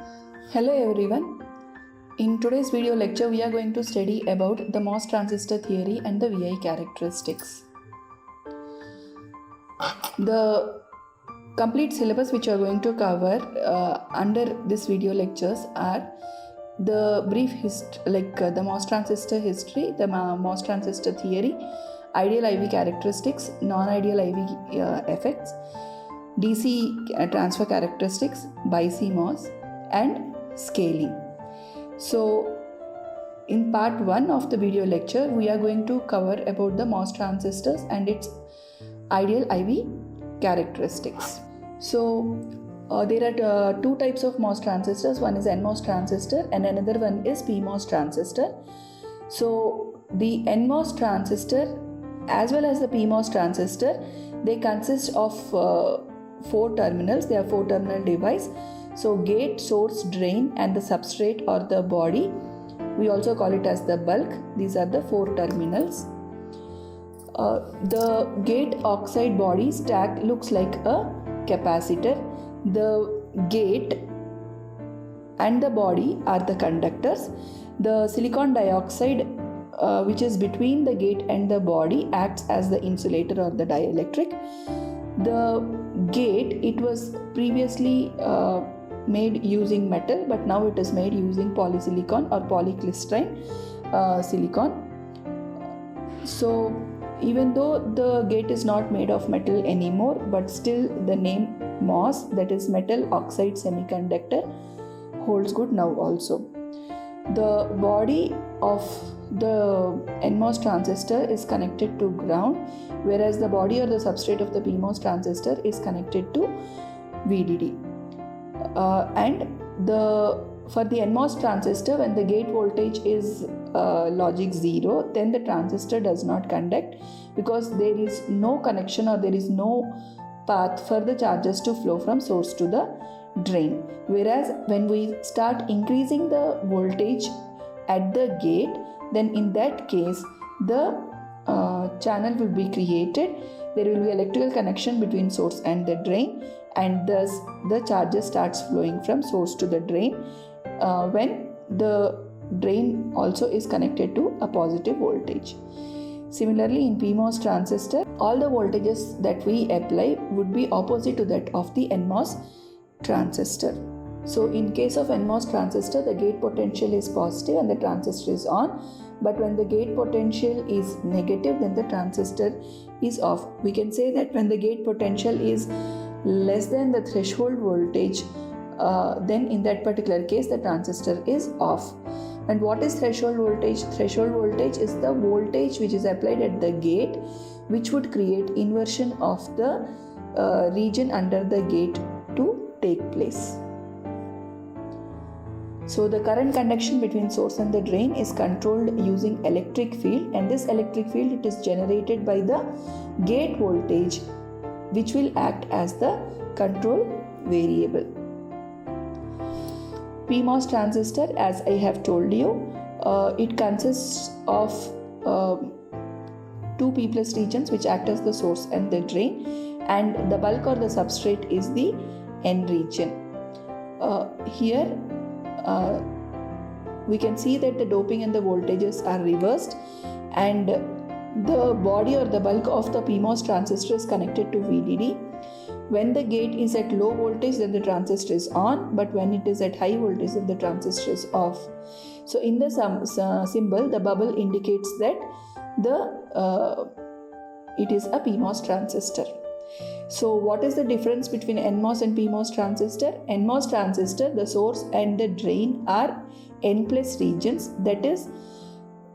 Hello everyone. In today's video lecture we are going to study about the MOS transistor theory and the VI characteristics. The complete syllabus which we are going to cover under this video lectures are the brief the MOS transistor history, the MOS transistor theory, ideal IV characteristics, non-ideal IV effects, DC transfer characteristics, BiCMOS, and scaling. So in part 1 of the video lecture we are going to cover about the MOS transistors and its ideal IV characteristics. So there are two types of MOS transistors. One is NMOS transistor and another one is PMOS transistor. So the NMOS transistor as well as the PMOS transistor, they consist of 4 terminals. They are 4-terminal device. So gate, source, drain and the substrate or the body, we also call it as the bulk. These are the 4 terminals. The gate oxide body stack looks like a capacitor. The gate and the body are the conductors. The silicon dioxide which is between the gate and the body acts as the insulator or the dielectric. The gate, it was previously made using metal, but now it is made using polysilicon or polycrystalline silicon. So even though the gate is not made of metal anymore, but still the name MOS, that is metal oxide semiconductor, holds good now also. The body of the NMOS transistor is connected to ground, whereas the body or the substrate of the PMOS transistor is connected to VDD. For the NMOS transistor, when the gate voltage is logic 0, then the transistor does not conduct because there is no connection or there is no path for the charges to flow from source to the drain. Whereas when we start increasing the voltage at the gate, then in that case the channel will be created. There will be electrical connection between source and the drain, and thus the charges starts flowing from source to the drain when the drain also is connected to a positive voltage. Similarly, in PMOS transistor, all the voltages that we apply would be opposite to that of the NMOS transistor. So in case of NMOS transistor, the gate potential is positive and the transistor is on, but when the gate potential is negative, then the transistor is off. We can say that when the gate potential is less than the threshold voltage, then in that particular case the transistor is off. And what is threshold voltage? Threshold voltage is the voltage which is applied at the gate, which would create inversion of the region under the gate to take place. So the current conduction between source and the drain is controlled using electric field, and this electric field, it is generated by the gate voltage, which will act as the control variable. PMOS transistor, as I have told you, it consists of 2 P+ regions which act as the source and the drain, and the bulk or the substrate is the N region. Here we can see that the doping and the voltages are reversed, and the body or the bulk of the PMOS transistor is connected to VDD. When the gate is at low voltage, then the transistor is on, but when it is at high voltage, then the transistor is off. So in the symbol, the bubble indicates that it is a PMOS transistor. So what is the difference between NMOS and PMOS transistor? NMOS transistor, the source and the drain are N+ regions, that is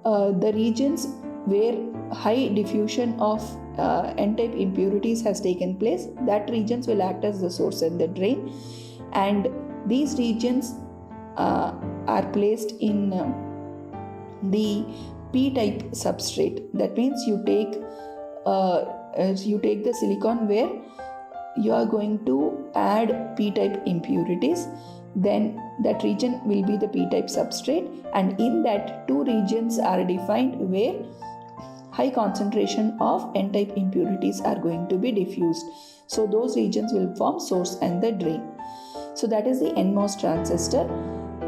the regions where high diffusion of N-type impurities has taken place. That regions will act as the source and the drain, and these regions are placed in the P-type substrate. That means you take the silicon where you are going to add P-type impurities, then that region will be the P-type substrate, and in that 2 regions are defined where high concentration of N-type impurities are going to be diffused. So those regions will form source and the drain. So that is the NMOS transistor.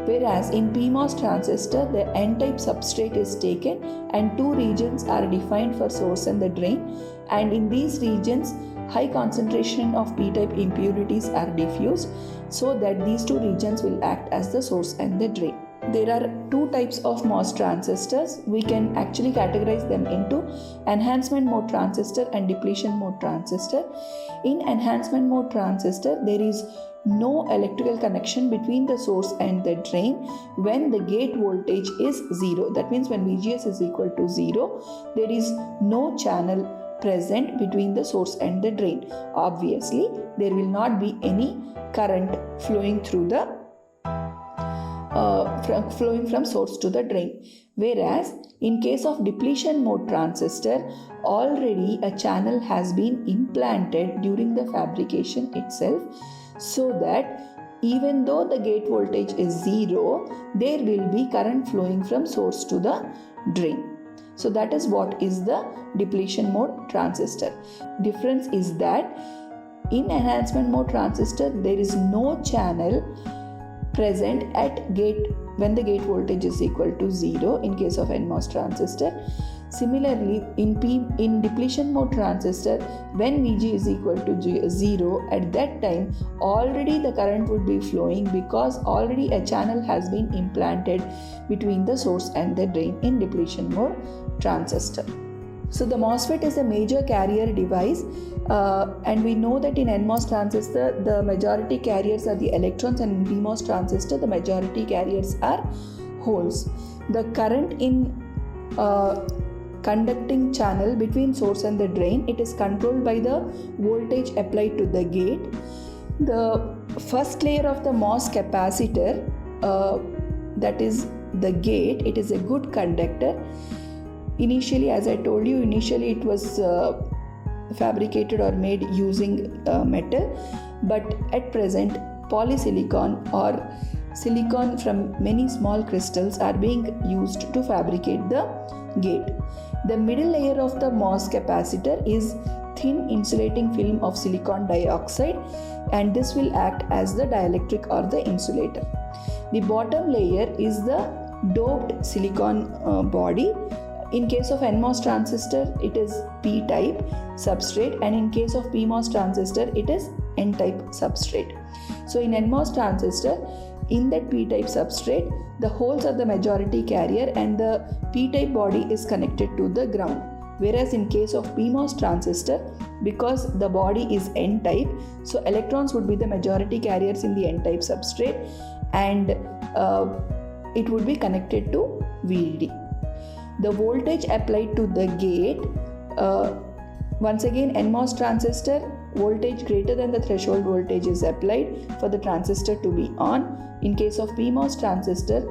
Whereas in PMOS transistor, the N-type substrate is taken and two regions are defined for source and the drain, and in these regions high concentration of P-type impurities are diffused, so that these two regions will act as the source and the drain. There are two types of MOS transistors. We can actually categorize them into enhancement mode transistor and depletion mode transistor. In enhancement mode transistor, there is no electrical connection between the source and the drain when the gate voltage is 0. That means when VGS is equal to 0, there is no channel present between the source and the drain. Obviously, there will not be any current flowing through the flowing from source to the drain. Whereas in case of depletion mode transistor, already a channel has been implanted during the fabrication itself, so that even though the gate voltage is 0, there will be current flowing from source to the drain. So that is what is the depletion mode transistor. Difference is that in enhancement mode transistor, there is no channel present at gate when the gate voltage is equal to 0 in case of NMOS transistor. Similarly, in depletion mode transistor, when Vg is equal to 0, at that time already the current would be flowing because already a channel has been implanted between the source and the drain in depletion mode transistor. So the MOSFET is a major carrier device, and we know that in NMOS transistor the majority carriers are the electrons, and in PMOS transistor the majority carriers are holes. The current in conducting channel between source and the drain, it is controlled by the voltage applied to the gate. The first layer of the MOS capacitor, that is the gate, it is a good conductor. Initially, as I told you, initially it was fabricated or made using metal, but at present polysilicon or silicon from many small crystals are being used to fabricate the gate. The middle layer of the MOS capacitor is thin insulating film of silicon dioxide, and this will act as the dielectric or the insulator. The bottom layer is the doped silicon body. In case of NMOS transistor, it is P-type substrate, and in case of PMOS transistor, it is N-type substrate. So in NMOS transistor, in that P-type substrate, the holes are the majority carrier and the P-type body is connected to the ground. Whereas in case of PMOS transistor, because the body is N-type, so electrons would be the majority carriers in the N-type substrate, and it would be connected to VDD. The voltage applied to the gate, once again NMOS transistor, voltage greater than the threshold voltage is applied for the transistor to be on. In case of PMOS transistor,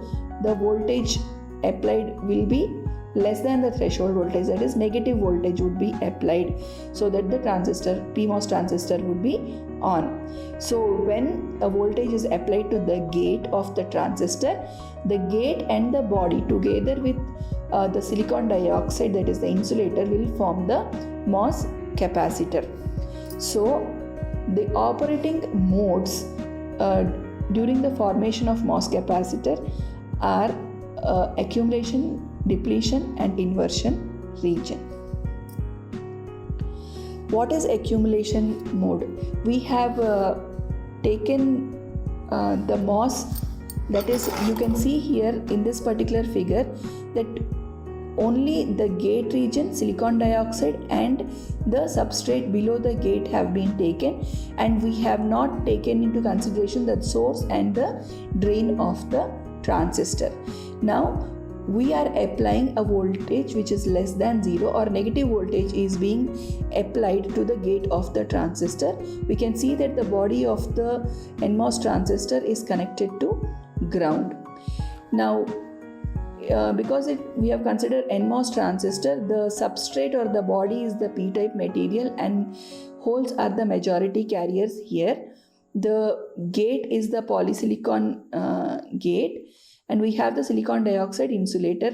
the voltage applied will be less than the threshold voltage, that is negative voltage would be applied, so that the PMOS transistor would be on. So when a voltage is applied to the gate of the transistor, the gate and the body together with the silicon dioxide, that is the insulator, will form the MOS capacitor. So the operating modes during the formation of MOS capacitor are accumulation, depletion and inversion region. What is accumulation mode? We have taken the MOS, that is, you can see here in this particular figure that only the gate region, silicon dioxide, and the substrate below the gate have been taken, and we have not taken into consideration the source and the drain of the transistor. Now we are applying a voltage which is less than 0, or negative voltage is being applied to the gate of the transistor. We can see that the body of the NMOS transistor is connected to ground. Now because we have considered NMOS transistor, the substrate or the body is the P-type material and holes are the majority carriers here. The gate is the polysilicon gate, and we have the silicon dioxide insulator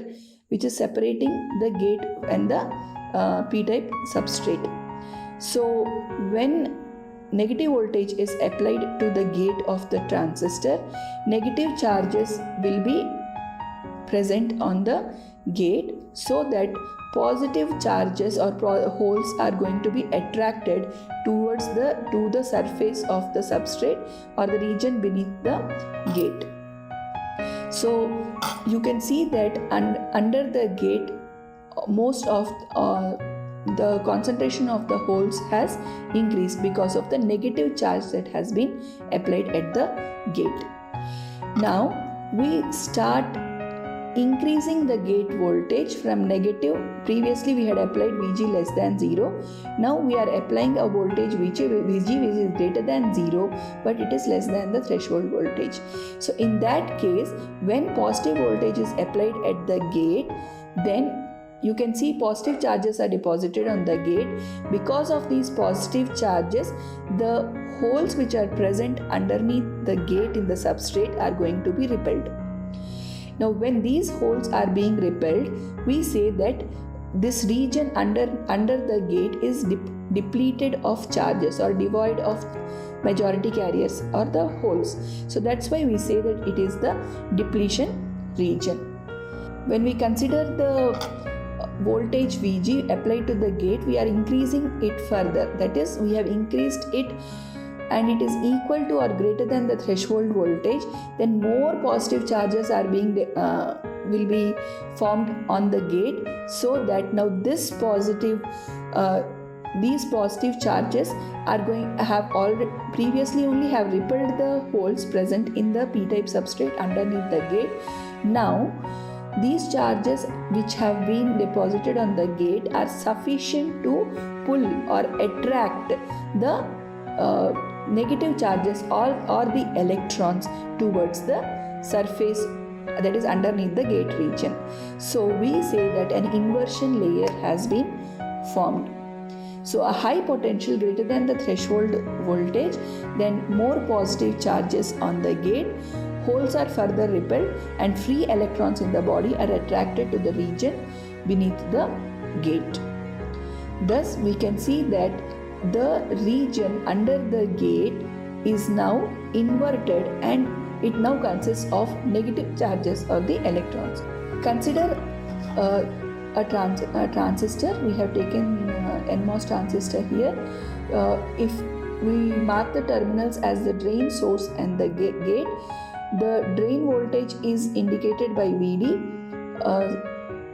which is separating the gate and the P-type substrate. So when negative voltage is applied to the gate of the transistor, negative charges will be present on the gate, so that positive charges or holes are going to be attracted towards to the surface of the substrate or the region beneath the gate. So you can see that under the gate, most of the concentration of the holes has increased because of the negative charge that has been applied at the gate. Now we start increasing the gate voltage from negative. Previously we had applied Vg less than 0. Now we are applying a voltage Vg which is greater than 0, but it is less than the threshold voltage. So in that case, when positive voltage is applied at the gate, then you can see positive charges are deposited on the gate. Because of these positive charges, the holes which are present underneath the gate in the substrate are going to be repelled. Now when these holes are being repelled, we say that this region under the gate is depleted of charges or devoid of majority carriers or the holes. So that's why we say that it is the depletion region. When we consider the voltage Vg applied to the gate, we are increasing it further. That is, we have increased it and it is equal to or greater than the threshold voltage, then more positive charges are will be formed on the gate, so that now these positive charges are previously only have repelled the holes present in the p-type substrate underneath the gate. Now these charges which have been deposited on the gate are sufficient to pull or attract the negative charges or the electrons towards the surface that is underneath the gate region. So we say that an inversion layer has been formed. So a high potential greater than the threshold voltage, then more positive charges on the gate, holes are further repelled and free electrons in the body are attracted to the region beneath the gate. Thus we can see that the region under the gate is now inverted and it now consists of negative charges or the electrons. Consider a transistor. We have taken NMOS transistor here. If we mark the terminals as the drain, source and the gate, the drain voltage is indicated by Vd,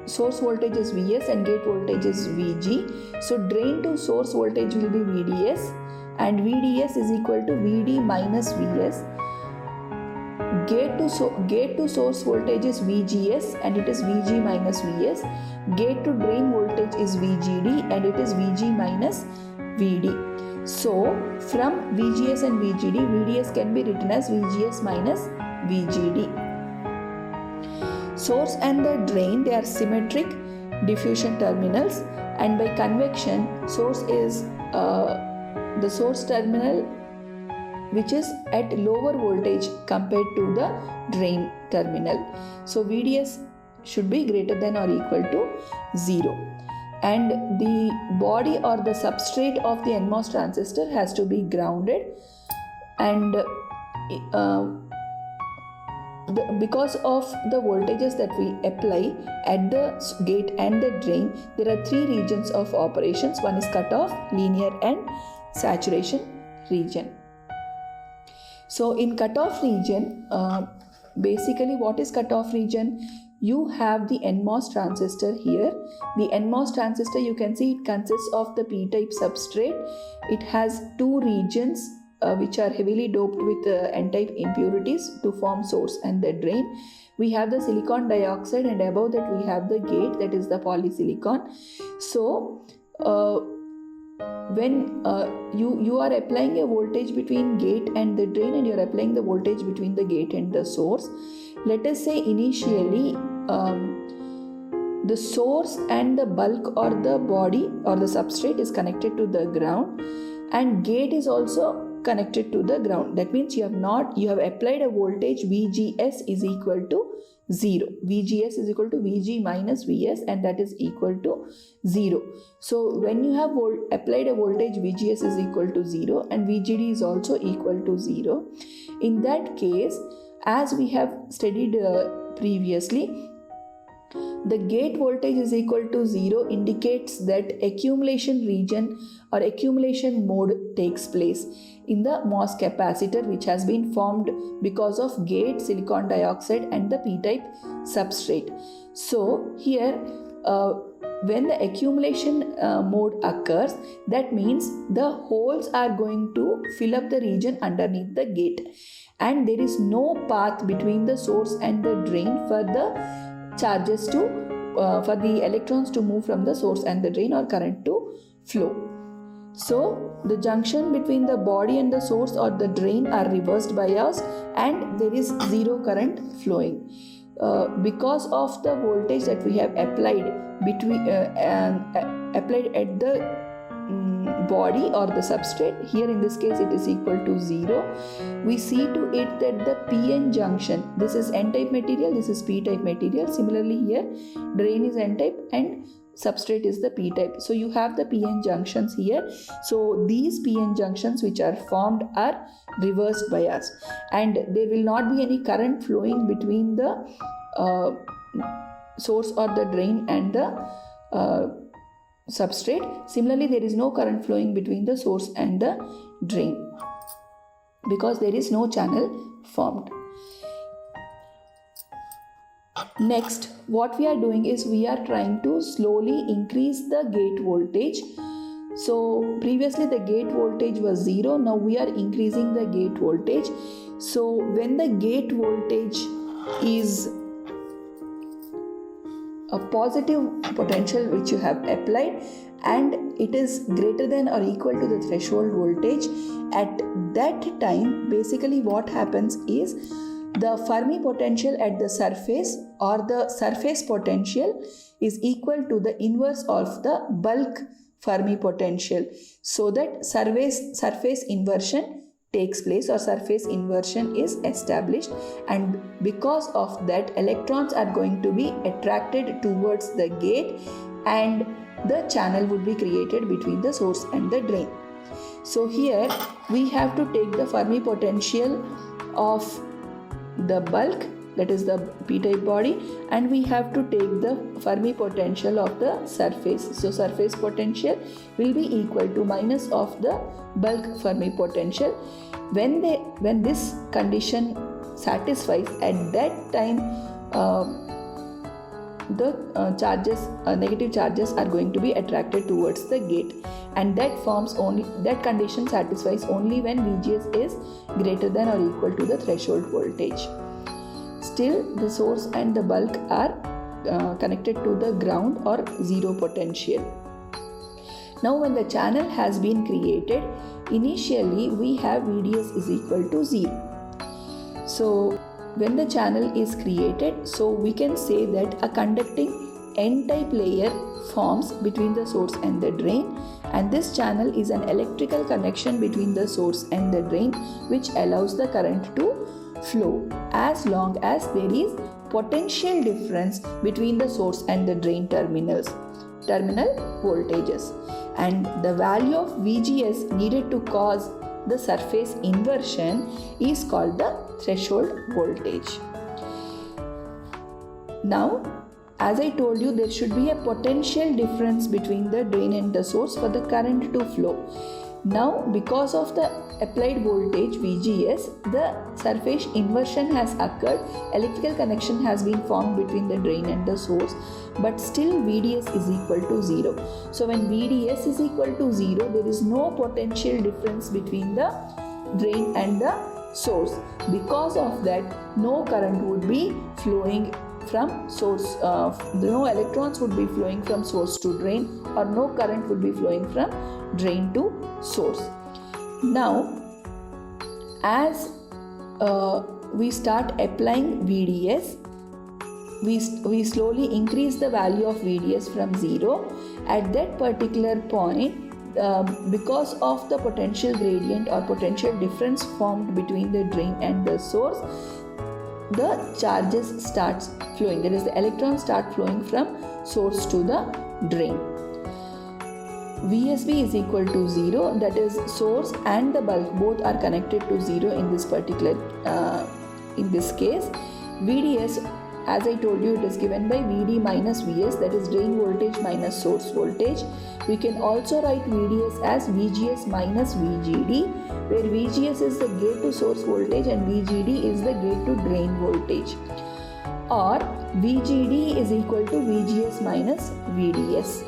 source voltage is Vs and gate voltage is Vg. So drain to source voltage will be Vds and Vds is equal to Vd minus Vs. Gate to source voltage is Vgs and it is Vg minus Vs. Gate to drain voltage is Vgd and it is Vg minus Vd. So from Vgs and Vgd, Vds can be written as Vgs minus Vgd. Source and the drain, they are symmetric diffusion terminals, and by convection, source is the source terminal which is at lower voltage compared to the drain terminal. So Vds should be greater than or equal to 0. And the body or the substrate of the NMOS transistor has to be grounded, and because of the voltages that we apply at the gate and the drain, there are three regions of operations. One is cutoff, linear and saturation region. So in cutoff region, basically what is cutoff region? You have the NMOS transistor here. The NMOS transistor, you can see it consists of the p-type substrate. It has two regions which are heavily doped with n-type impurities to form source and the drain. We have the silicon dioxide and above that we have the gate, that is the polysilicon. So when you are applying a voltage between gate and the drain and you are applying the voltage between the gate and the source, let us say initially the source and the bulk or the body or the substrate is connected to the ground, and gate is also connected to the ground. That means you have applied a voltage VGS is equal to 0. VGS is equal to VG minus VS, and that is equal to 0. So when you have applied a voltage VGS is equal to 0 and VGD is also equal to 0, in that case, as we have studied previously, the gate voltage is equal to 0 indicates that accumulation region or accumulation mode takes place in the MOS capacitor, which has been formed because of gate, silicon dioxide and the p-type substrate. So here when the accumulation mode occurs, that means the holes are going to fill up the region underneath the gate, and there is no path between the source and the drain for the charges to for the electrons to move from the source and the drain, or current to flow. So the junction between the body and the source or the drain are reversed biased, and there is zero current flowing. Because of the voltage that we have applied applied at the body or the substrate, here in this case it is equal to 0, we see to it that the PN junction, this is N-type material, this is P-type material. Similarly here drain is N-type and substrate is the P-type. So you have the PN junctions here. So these PN junctions which are formed are reversed bias, and there will not be any current flowing between the source or the drain and the substrate. Similarly, there is no current flowing between the source and the drain because there is no channel formed. Next, what we are doing is we are trying to slowly increase the gate voltage. So previously the gate voltage was 0, now we are increasing the gate voltage. So when the gate voltage is a positive potential which you have applied and it is greater than or equal to the threshold voltage, at that time basically what happens is the Fermi potential at the surface or the surface potential is equal to the inverse of the bulk Fermi potential, so that surface inversion takes place or surface inversion is established, and because of that electrons are going to be attracted towards the gate and the channel would be created between the source and the drain. So here we have to take the Fermi potential of the bulk, that is the p-type body, and we have to take the Fermi potential of the surface. So surface potential will be equal to minus of the bulk Fermi potential. When this condition satisfies, at that time the negative charges are going to be attracted towards the gate, and that condition satisfies only when VGS is greater than or equal to the threshold voltage. Still the source and the bulk are connected to the ground or zero potential. Now when the channel has been created, initially we have VDS is equal to 0. So when the channel is created, so we can say that a conducting N-type layer forms between the source and the drain, and this channel is an electrical connection between the source and the drain which allows the current to flow as long as there is potential difference between the source and the drain terminal voltages, and the value of VGS needed to cause the surface inversion is called the threshold voltage. Now, as I told you, there should be a potential difference between the drain and the source for the current to flow. Now, because of the applied voltage VGS, the surface inversion has occurred, electrical connection has been formed between the drain and the source, but still VDS is equal to 0. So when VDS is equal to 0, there is no potential difference between the drain and the source. Because of that, no current would be flowing from source, no electrons would be flowing from source to drain, or no current would be flowing from drain to source. Now, as we start applying VDS, we slowly increase the value of VDS from 0. At that particular point, because of the potential gradient or potential difference formed between the drain and the source, the charges starts flowing, that is the electrons start flowing from source to the drain. VSB is equal to 0, that is source and the bulb both are connected to 0 in this particular in this case. VDS, as I told you, it is given by VD minus VS, that is drain voltage minus source voltage. We can also write VDS as VGS minus VGD, where VGS is the gate to source voltage and VGD is the gate to drain voltage. Or VGD is equal to VGS minus VDS.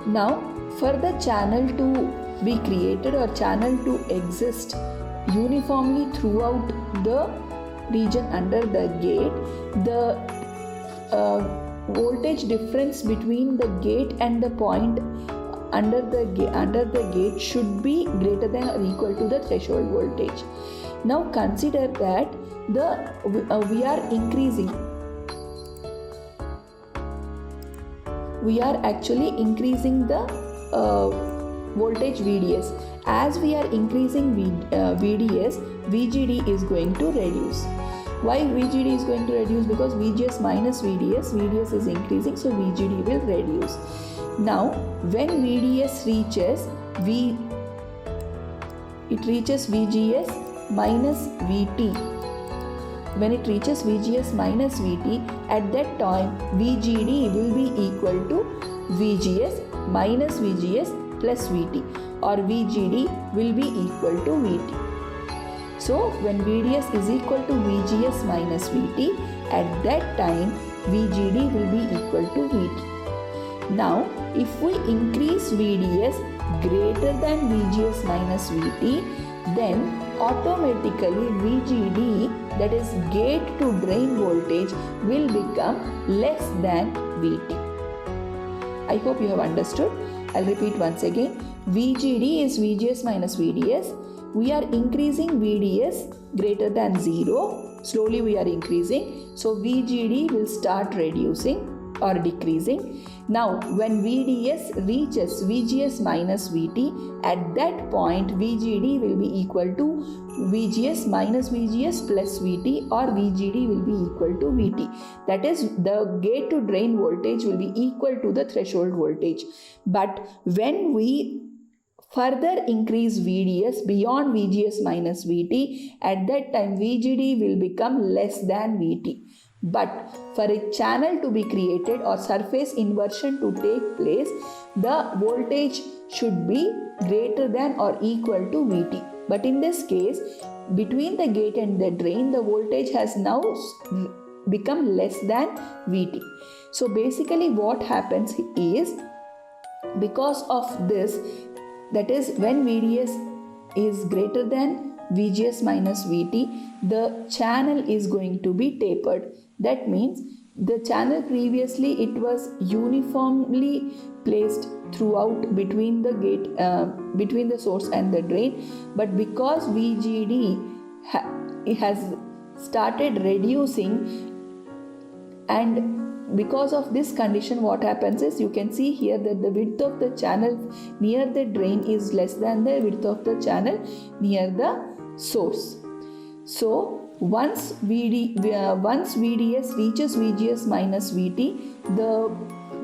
Now, for the channel to be created or channel to exist uniformly throughout the region under the gate, the voltage difference between the gate and the point under the gate should be greater than or equal to the threshold voltage. Now consider that we are actually increasing the voltage VDS. As we are increasing VDS, VGD is going to reduce. Why VGD is going to reduce? Because VGS minus VDS is increasing, so VGD will reduce. Now, when VDS reaches VGS minus VT. When it reaches VGS minus VT, at that time VGD will be equal to VGS minus VGS plus VT, or VGD will be equal to VT. So when VDS is equal to VGS minus VT, at that time VGD will be equal to VT. Now if we increase VDS greater than VGS minus VT, then automatically VGD, that is gate to drain voltage, will become less than VT. I hope you have understood. I'll repeat once again. VGD is VGS minus VDS. We are increasing VDS greater than 0. Slowly we are increasing. So VGD will start reducing or decreasing. Now when VDS reaches VGS minus VT, at that point VGD will be equal to VGS minus VGS plus VT, or VGD will be equal to VT. That is, the gate to drain voltage will be equal to the threshold voltage. But when we further increase VDS beyond VGS minus VT, at that time VGD will become less than VT. But for a channel to be created or surface inversion to take place, the voltage should be greater than or equal to VT. But in this case, between the gate and the drain, the voltage has now become less than VT. So basically what happens is, because of this, that is when VDS is greater than VGS minus VT, the channel is going to be tapered. That means the channel previously it was uniformly placed throughout between the gate, between the source and the drain, but because VGD has started reducing, and because of this condition, what happens is, you can see here that the width of the channel near the drain is less than the width of the channel near the source. So once VDS reaches VGS minus VT, the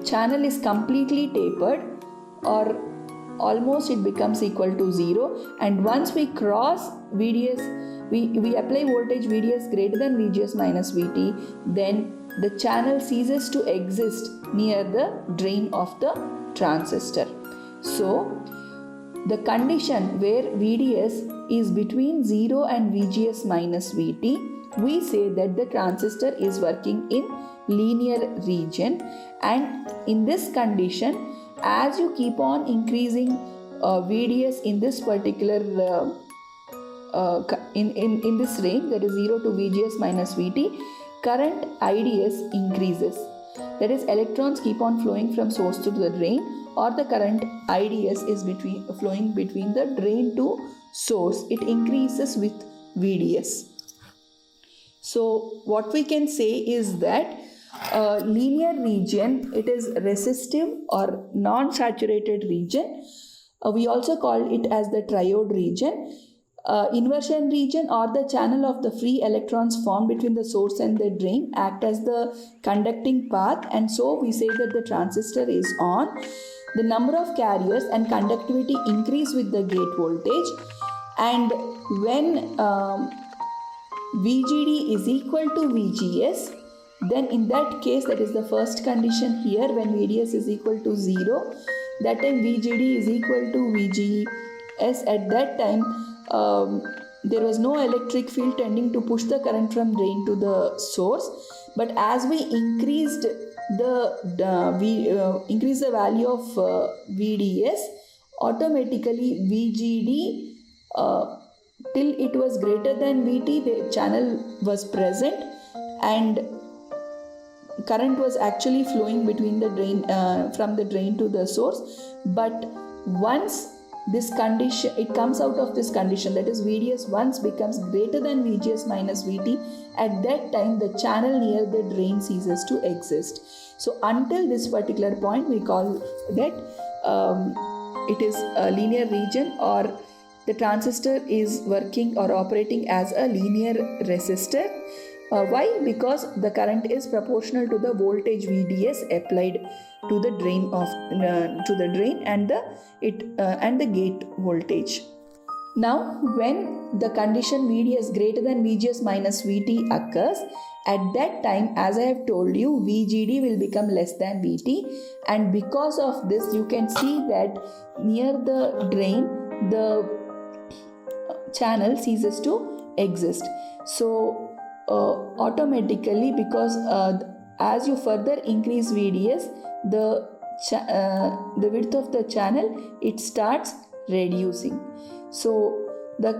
channel is completely tapered, or almost it becomes equal to 0. And once we cross VDS, we apply voltage VDS greater than VGS minus VT, then the channel ceases to exist near the drain of the transistor. So the condition where VDS is between 0 and VGS minus VT, we say that the transistor is working in linear region. And in this condition, as you keep on increasing VDS in this particular in this range, that is 0 to VGS minus VT, current IDS increases. That is, electrons keep on flowing from source to the drain, or the current IDS is flowing between the drain to source. It increases with VDS. So what we can say is that linear region, it is resistive or non-saturated region. We also call it as the triode region. Inversion region or the channel of the free electrons formed between the source and the drain act as the conducting path, and so we say that the transistor is on. The number of carriers and conductivity increase with the gate voltage, and when VGD is equal to VGS, then in that case, that is the first condition here, when VDS is equal to 0, that time VGD is equal to VGS. At that time, there was no electric field tending to push the current from drain to the source, but as we increased the value of VDS, automatically VGD till it was greater than VT, the channel was present and current was actually flowing between the drain from the drain to the source. But once this condition, it comes out of this condition, that is VDS once becomes greater than VGS minus VT, at that time the channel near the drain ceases to exist. So until this particular point, we call that it is a linear region, or the transistor is working or operating as a linear resistor. Why? Because the current is proportional to the voltage VDS applied to the drain and the gate voltage. Now, when the condition VDS greater than VGS minus VT occurs, at that time, as I have told you, VGD will become less than VT, and because of this, you can see that near the drain, the channel ceases to exist. So automatically, because as you further increase VDS, the width of the channel, it starts reducing. So the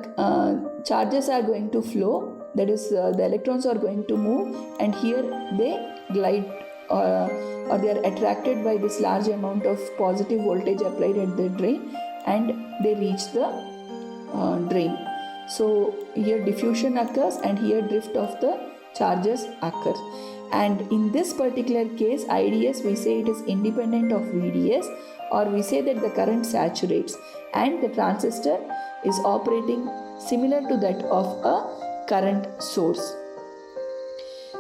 charges are going to flow, that is the electrons are going to move, and here they glide or they are attracted by this large amount of positive voltage applied at the drain, and they reach the drain. So here diffusion occurs and here drift of the charges occurs. And in this particular case, IDS, we say it is independent of VDS, or we say that the current saturates and the transistor is operating similar to that of a current source.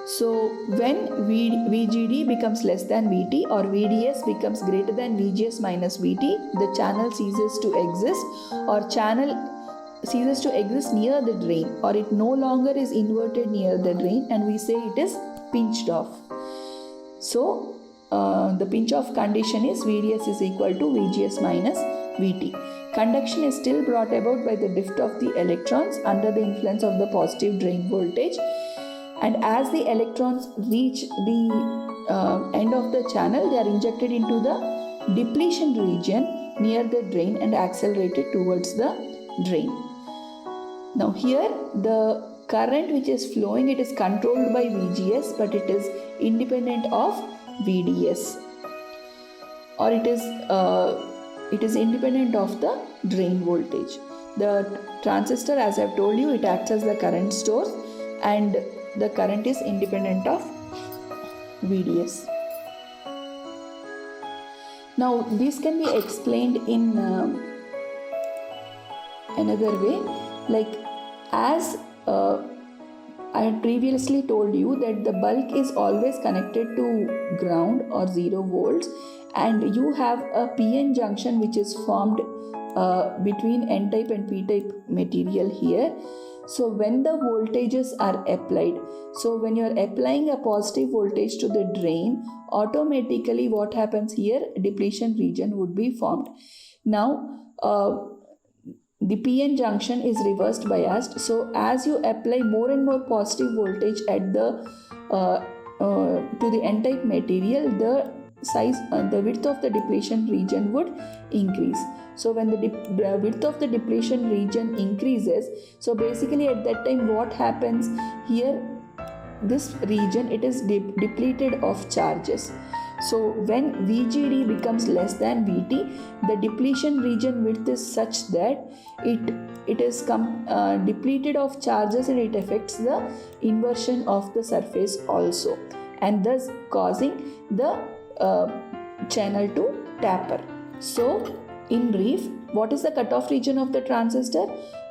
So when VGD becomes less than VT or VDS becomes greater than VGS minus VT, the channel ceases to exist, or channel ceases to exist near the drain, or it no longer is inverted near the drain, and we say it is pinched off. So the pinch off condition is VDS is equal to VGS minus VT. Conduction is still brought about by the drift of the electrons under the influence of the positive drain voltage, and as the electrons reach the end of the channel, they are injected into the depletion region near the drain and accelerated towards the drain. Now here the current which is flowing, it is controlled by VGS, but it is independent of VDS, or it is independent of the drain voltage. The transistor, as I have told you, it acts as the current source, and the current is independent of VDS. Now this can be explained in another way, like as I had previously told you that the bulk is always connected to ground or 0 volts, and you have a PN junction which is formed between N-type and P-type material here. So when the voltages are applied, so when you are applying a positive voltage to the drain, automatically what happens here, depletion region would be formed. Now the PN junction is reversed biased, so as you apply more and more positive voltage at the to the N-type material, the size the width of the depletion region would increase. So when the width of the depletion region increases, so basically at that time what happens here, this region, it is depleted of charges. So when VGD becomes less than VT, the depletion region width is such that it is depleted of charges, and it affects the inversion of the surface also, and thus causing the channel to taper. So in brief, What is the cutoff region of the transistor?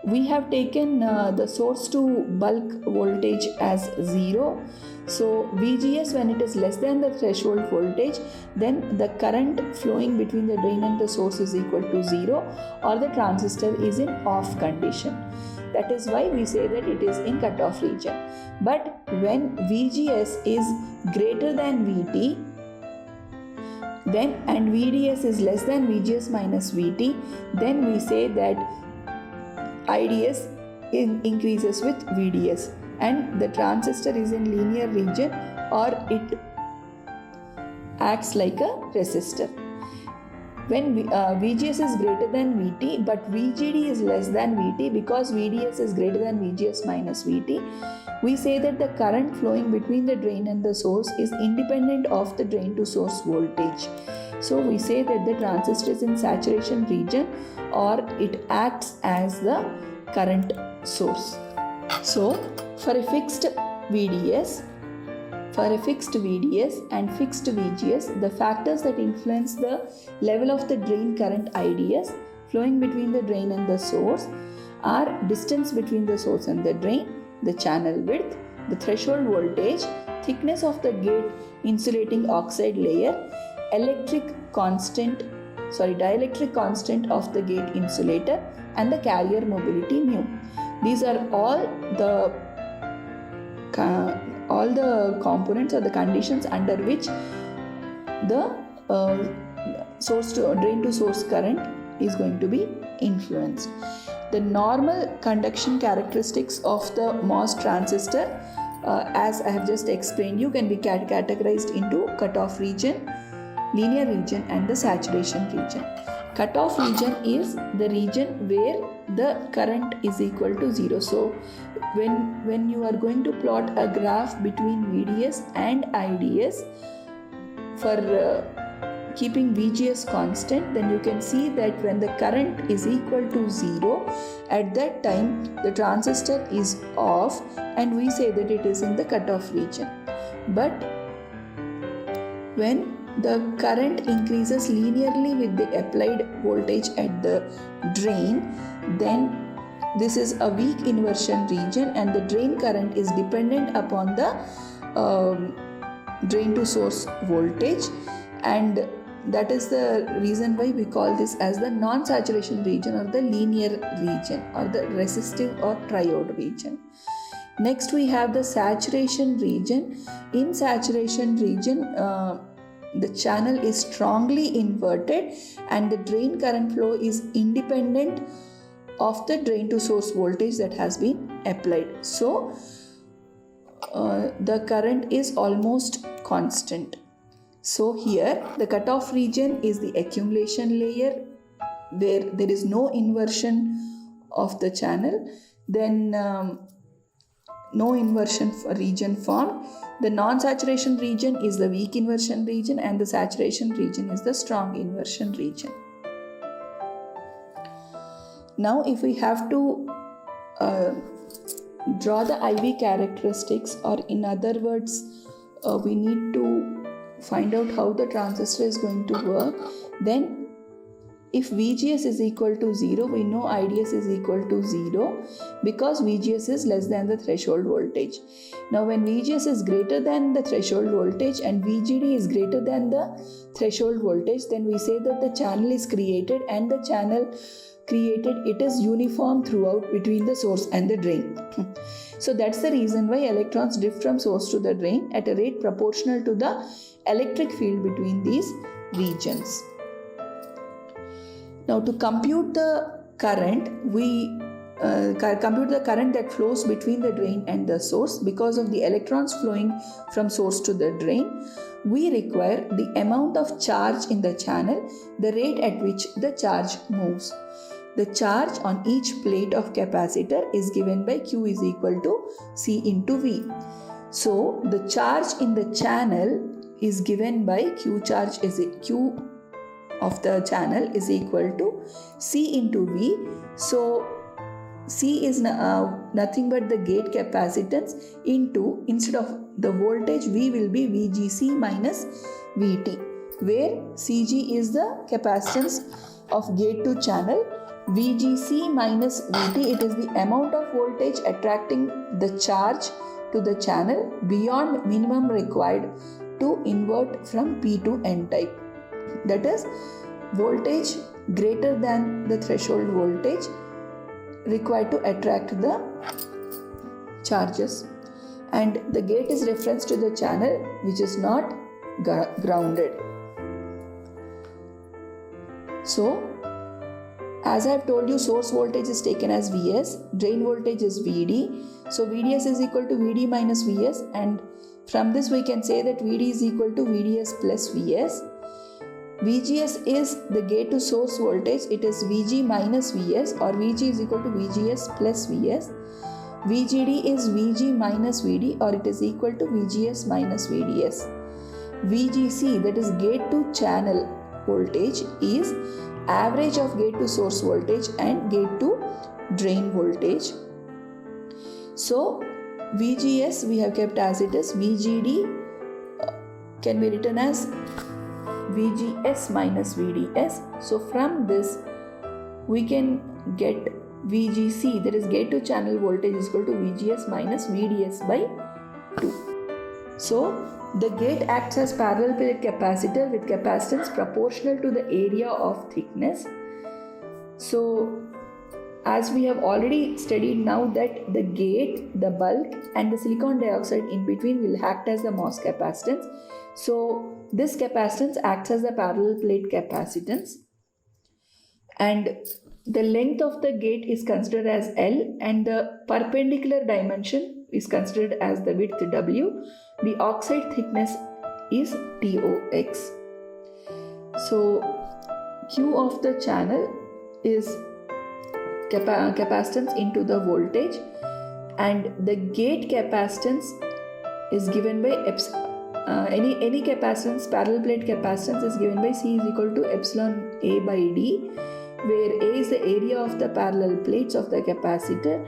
We have taken the source to bulk voltage as 0. So VGS, when it is less than the threshold voltage, then the current flowing between the drain and the source is equal to 0, or the transistor is in off condition. That is why we say that it is in cutoff region. But when VGS is greater than VT, then and VDS is less than VGS minus VT, then we say that IDS increases with VDS and the transistor is in linear region, or it acts like a resistor. When VGS is greater than VT but VGD is less than VT, because VDS is greater than VGS minus VT, we say that the current flowing between the drain and the source is independent of the drain to source voltage. So we say that the transistor is in saturation region, or it acts as the current source. So for a fixed VDS and fixed VGS, the factors that influence the level of the drain current IDS flowing between the drain and the source are distance between the source and the drain, the channel width, the threshold voltage, thickness of the gate insulating oxide layer, dielectric constant of the gate insulator, and the carrier mobility mu. These are all the components or the conditions under which the drain to source current is going to be influenced. The normal conduction characteristics of the MOS transistor, as I have just explained you, can be categorized into cutoff region, linear region, and the saturation region. Cutoff region is the region where the current is equal to 0. So when you are going to plot a graph between VDS and IDS for keeping VGS constant, then you can see that when the current is equal to 0, at that time the transistor is off and we say that it is in the cutoff region. But when the current increases linearly with the applied voltage at the drain, then this is a weak inversion region and the drain current is dependent upon the drain to source voltage, and that is the reason why we call this as the non-saturation region or the linear region or the resistive or triode region. Next we have the saturation region. In saturation region, the channel is strongly inverted and the drain current flow is independent of the drain to source voltage that has been applied. So the current is almost constant. So here the cutoff region is the accumulation layer where there is no inversion of the channel, then no inversion region formed. The non-saturation region is the weak inversion region and the saturation region is the strong inversion region. Now if we have to draw the IV characteristics, or in other words we need to find out how the transistor is going to work, then if VGS is equal to 0, we know IDS is equal to 0 because VGS is less than the threshold voltage. Now when VGS is greater than the threshold voltage and VGD is greater than the threshold voltage, then we say that the channel is created, and the channel created, it is uniform throughout between the source and the drain. So that's the reason why electrons drift from source to the drain at a rate proportional to the electric field between these regions. Now to compute the current, we compute the current that flows between the drain and the source. Because of the electrons flowing from source to the drain, we require the amount of charge in the channel, the rate at which the charge moves. The charge on each plate of capacitor is given by Q is equal to C into V. So the charge in the channel is given by Q of the channel is equal to C into V. So C is nothing but the gate capacitance into, instead of the voltage, V will be VGC minus VT, where CG is the capacitance of gate to channel VGC minus VT, it is the amount of voltage attracting the charge to the channel beyond minimum required to invert from P to N type. That is, voltage greater than the threshold voltage required to attract the charges. And the gate is reference to the channel which is not grounded. So, as I have told you, source voltage is taken as Vs, drain voltage is Vd. So Vds is equal to Vd minus Vs, and from this we can say that Vd is equal to Vds plus Vs. Vgs is the gate to source voltage, it is Vg minus Vs, or Vg is equal to Vgs plus Vs. Vgd is Vg minus Vd, or it is equal to Vgs minus Vds. VGC, that is gate to channel voltage, is average of gate to source voltage and gate to drain voltage. So VGS we have kept as it is. VGD can be written as VGS minus VDS. So from this we can get VGC, that is gate to channel voltage, is equal to VGS minus VDS by 2. So the gate acts as parallel plate capacitor with capacitance proportional to the area of thickness. So as we have already studied now, that the gate, the bulk and the silicon dioxide in between will act as the MOS capacitance. So this capacitance acts as the parallel plate capacitance, and the length of the gate is considered as L, and the perpendicular dimension is considered as the width W. The oxide thickness is TOX. So Q of the channel is capacitance into the voltage, and the gate capacitance is given by any capacitance, parallel plate capacitance is given by C is equal to epsilon A by D, where A is the area of the parallel plates of the capacitor,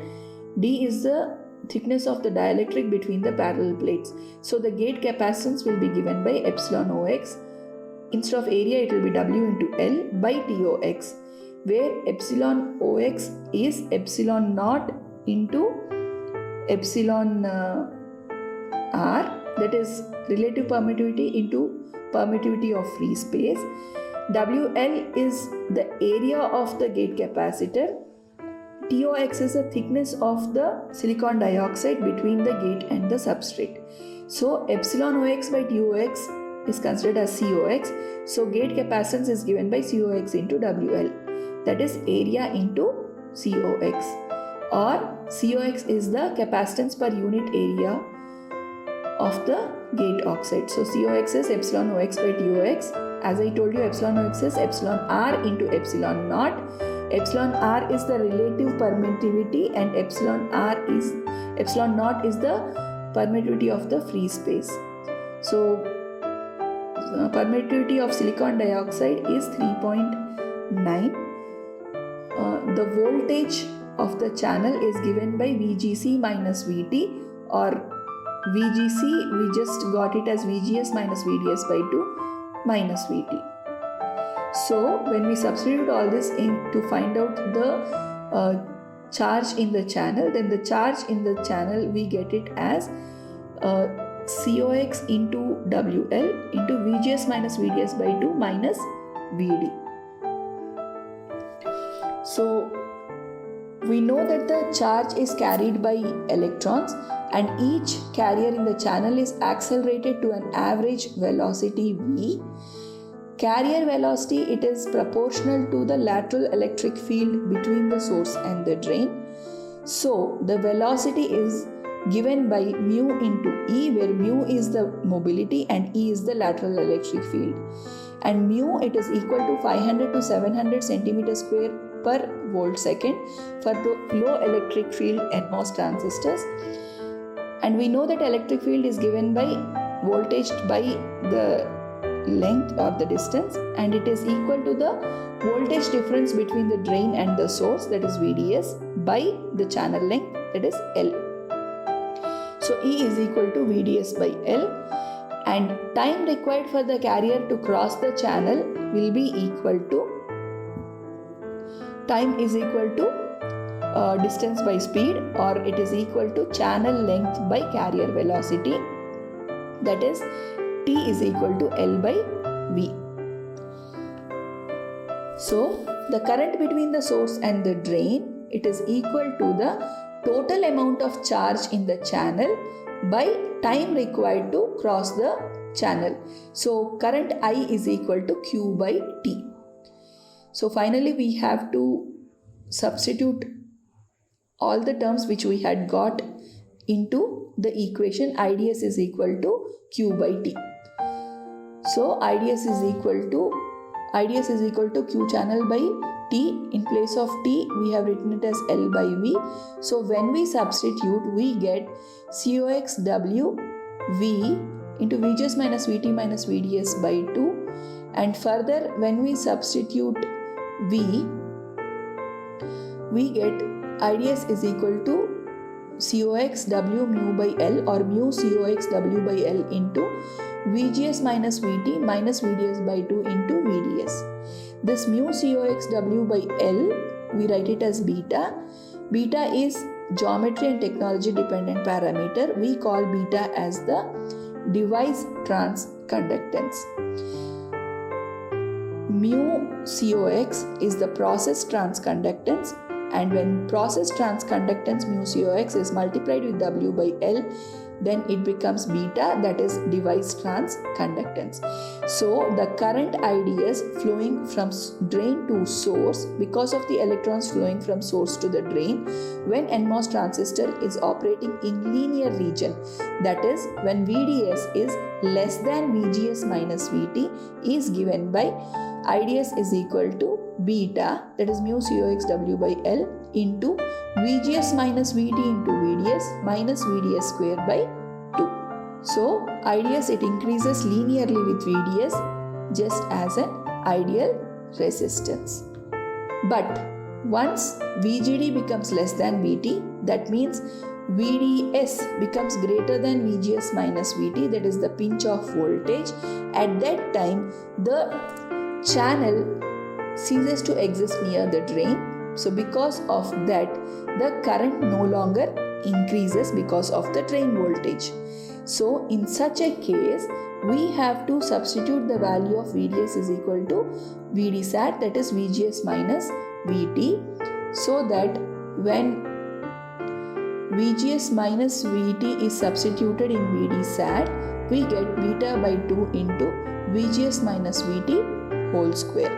D is the thickness of the dielectric between the parallel plates. So the gate capacitance will be given by epsilon OX. Instead of area, it will be W into L by TOX, where epsilon OX is epsilon naught into epsilon R, that is relative permittivity into permittivity of free space. WL is the area of the gate capacitor. TOX is the thickness of the silicon dioxide between the gate and the substrate. So epsilon OX by TOX is considered as COX. So gate capacitance is given by COX into WL, that is area into COX, or COX is the capacitance per unit area of the gate oxide. So COX is epsilon OX by TOX. As I told you, epsilon OX is epsilon R into epsilon naught. Epsilon R is the relative permittivity and epsilon naught is the permittivity of the free space. So permittivity of silicon dioxide is 3.9. The voltage of the channel is given by VGC minus VT, or VGC we just got it as VGS minus VDS by 2 minus VT. So when we substitute all this in to find out the charge in the channel, then the charge in the channel we get it as COX into WL into VGS minus VDS by 2 minus VD. So we know that the charge is carried by electrons, and each carrier in the channel is accelerated to an average velocity v. Carrier velocity, it is proportional to the lateral electric field between the source and the drain. So the velocity is given by mu into E, where mu is the mobility and E is the lateral electric field. And mu, it is equal to 500 to 700 centimeter square per volt second for the low electric field NMOS transistors. And we know that electric field is given by voltage by the length or the distance, and it is equal to the voltage difference between the drain and the source, that is VDS, by the channel length, that is L. So E is equal to VDS by L, and time required for the carrier to cross the channel will be equal to time is equal to distance by speed, or it is equal to channel length by carrier velocity, that is T is equal to L by V. So the current between the source and the drain, it is equal to the total amount of charge in the channel by time required to cross the channel. So current I is equal to Q by T. So finally we have to substitute all the terms which we had got into the equation. IDS is equal to Q by T. So IDS is equal to Q channel by T. In place of T we have written it as L by V. So when we substitute, we get COXW V into VGS minus VT minus VDS by 2, and further when we substitute V, we get IDS is equal to COXW mu by L, or mu COXW by L into VGS minus VT minus VDS by 2 into VDS. This mu COXW by L, we write it as beta. Beta is geometry and technology dependent parameter. We call beta as the device transconductance. Mu COX is the process transconductance, and when process transconductance mu COX is multiplied with W by L, then it becomes beta, that is device transconductance. So the current IDS flowing from drain to source, because of the electrons flowing from source to the drain, when NMOS transistor is operating in linear region, that is when VDS is less than VGS minus VT, is given by IDS is equal to beta, that is mu COXW by L into VGS minus VT into VDS minus VDS square by 2. So IDS, it increases linearly with VDS just as an ideal resistance. But once VGD becomes less than VT, that means VDS becomes greater than VGS minus VT, that is the pinch off voltage. At that time the channel ceases to exist near the drain. So because of that, the current no longer increases because of the drain voltage. So in such a case, we have to substitute the value of VDS is equal to VDSAT, that is VGS minus VT, so that when VGS minus VT is substituted in VDSAT, we get beta by 2 into VGS minus VT whole square.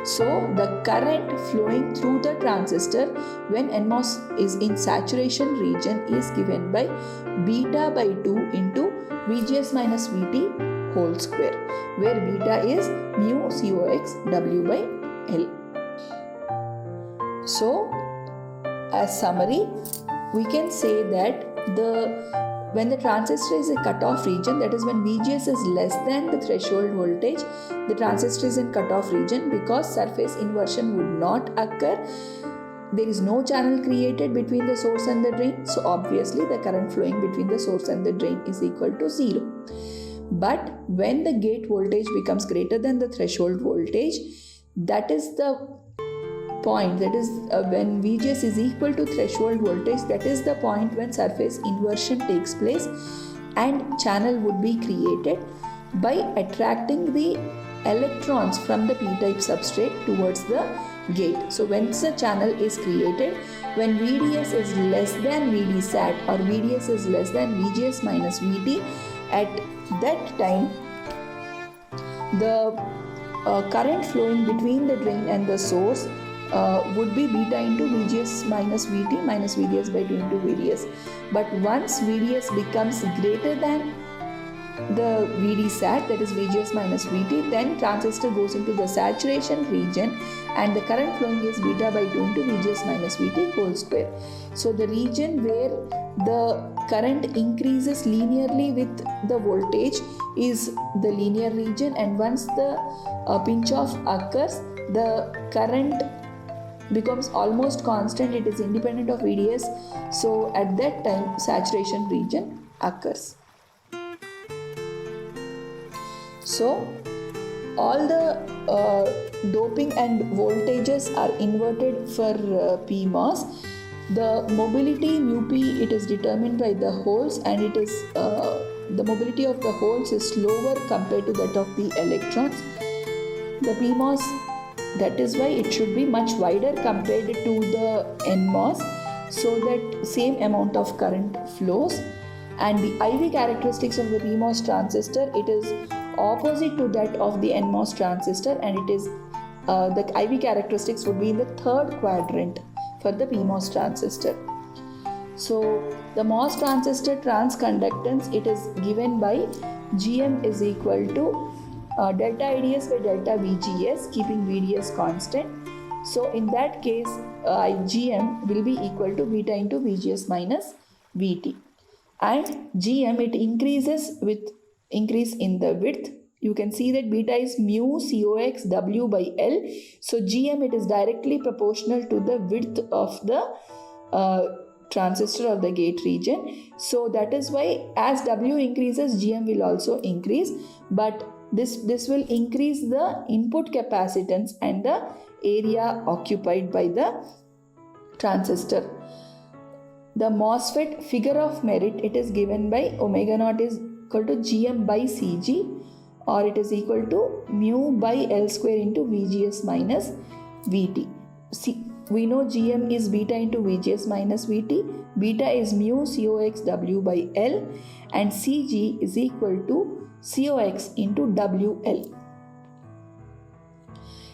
So the current flowing through the transistor when NMOS is in saturation region is given by beta by 2 into VGS minus VT whole square, where beta is mu COXW by L. So as summary, we can say that when the transistor is a cutoff region, that is when VGS is less than the threshold voltage, the transistor is in cutoff region because surface inversion would not occur. There is no channel created between the source and the drain, so obviously the current flowing between the source and the drain is equal to 0. But when the gate voltage becomes greater than the threshold voltage, that is the point, that is when VGS is equal to threshold voltage, that is the point when surface inversion takes place and channel would be created by attracting the electrons from the p-type substrate towards the gate. So once the channel is created, when VDS is less than VDSAT or VDS is less than VGS minus VT, at that time the current flowing between the drain and the source would be beta into VGS minus VT minus VDS by 2 into VDS. But once VDS becomes greater than the VDSAT, that is VGS minus VT, then transistor goes into the saturation region and the current flowing is beta by 2 into VGS minus VT whole square. So the region where the current increases linearly with the voltage is the linear region, and once the pinch off occurs, the current becomes almost constant, it is independent of VDS, so at that time saturation region occurs. So all the doping and voltages are inverted for PMOS. The mobility mu p, it is determined by the holes, and it is the mobility of the holes is slower compared to that of the electrons. The PMOS, that is why it should be much wider compared to the NMOS, so that same amount of current flows. And the IV characteristics of the PMOS transistor, it is opposite to that of the NMOS transistor, and it is the IV characteristics would be in the third quadrant for the PMOS transistor. So the MOS transistor transconductance, it is given by GM is equal to delta IDS by delta VGS, keeping VDS constant. So in that case, GM will be equal to beta into VGS minus VT. And GM, it increases with increase in the width. You can see that beta is mu COX W by L. So GM, it is directly proportional to the width of the transistor or the gate region. So that is why as W increases, GM will also increase. But this will increase the input capacitance and the area occupied by the transistor. The MOSFET figure of merit, it is given by omega naught is equal to GM by CG, or it is equal to mu by L square into VGS minus VT. See, we know GM is beta into VGS minus VT. Beta is mu COX W by L, and CG is equal to COX into WL.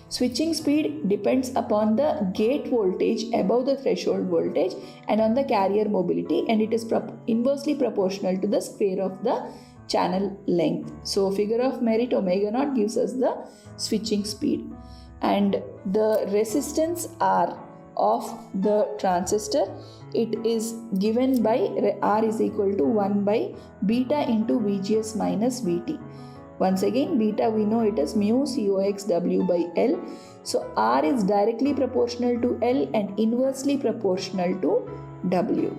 Switching speed depends upon the gate voltage above the threshold voltage and on the carrier mobility, and it is inversely proportional to the square of the channel length. So figure of merit omega naught gives us the switching speed, and the resistance R of the transistor, it is given by R is equal to 1 by beta into VGS minus VT. Once again, beta we know it is mu COX W by L. So R is directly proportional to L and inversely proportional to W.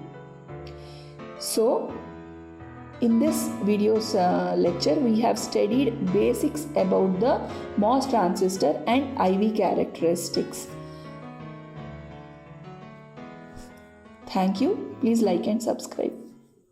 So in this video's lecture, we have studied basics about the MOS transistor and IV characteristics. Thank you. Please like and subscribe.